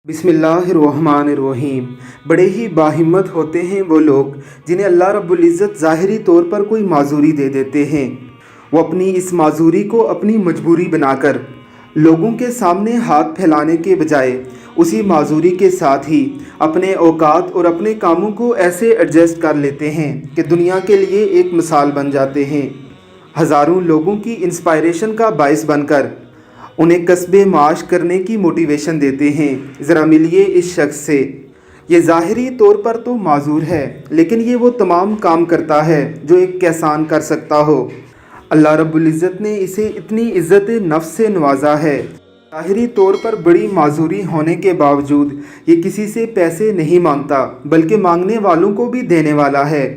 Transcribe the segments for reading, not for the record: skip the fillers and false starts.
بسم اللہ الرحمن الرحیم۔ بڑے ہی باہمت ہوتے ہیں وہ لوگ جنہیں اللہ رب العزت ظاہری طور پر کوئی معذوری دے دیتے ہیں۔ وہ اپنی اس معذوری کو اپنی مجبوری بنا کر لوگوں کے سامنے ہاتھ پھیلانے کے بجائے اسی معذوری کے ساتھ ہی اپنے اوقات اور اپنے کاموں کو ایسے ایڈجسٹ کر لیتے ہیں کہ دنیا کے لیے ایک مثال بن جاتے ہیں، ہزاروں لوگوں کی انسپائریشن کا باعث بن کر انہیں کسب معاش کرنے کی موٹیویشن دیتے ہیں۔ ذرا ملیے اس شخص سے، یہ ظاہری طور پر تو معذور ہے لیکن یہ وہ تمام کام کرتا ہے جو ایک کسان کر سکتا ہو۔ اللہ رب العزت نے اسے اتنی عزت نفس سے نوازا ہے، ظاہری طور پر بڑی معذوری ہونے کے باوجود یہ کسی سے پیسے نہیں مانگتا بلکہ مانگنے والوں کو بھی دینے والا ہے۔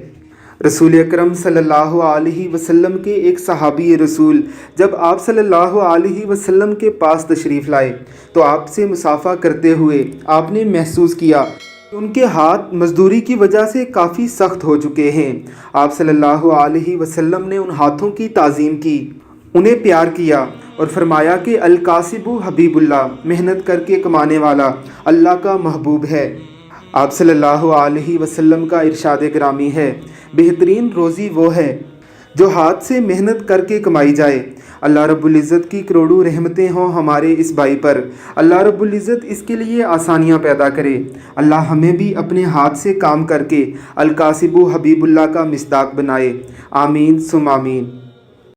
رسول اکرم صلی اللہ علیہ وسلم کے ایک صحابی رسول جب آپ صلی اللہ علیہ وسلم کے پاس تشریف لائے تو آپ سے مصافحہ کرتے ہوئے آپ نے محسوس کیا کہ ان کے ہاتھ مزدوری کی وجہ سے کافی سخت ہو چکے ہیں۔ آپ صلی اللہ علیہ وسلم نے ان ہاتھوں کی تعظیم کی، انہیں پیار کیا اور فرمایا کہ الکاسب حبیب اللہ، محنت کر کے کمانے والا اللہ کا محبوب ہے۔ آپ صلی اللہ علیہ وسلم کا ارشاد گرامی ہے، بہترین روزی وہ ہے جو ہاتھ سے محنت کر کے کمائی جائے۔ اللہ رب العزت کی کروڑوں رحمتیں ہوں ہمارے اس بھائی پر، اللہ رب العزت اس کے لیے آسانیاں پیدا کرے۔ اللہ ہمیں بھی اپنے ہاتھ سے کام کر کے الکاسب حبیب اللہ کا مصداق بنائے، آمین ثم آمین۔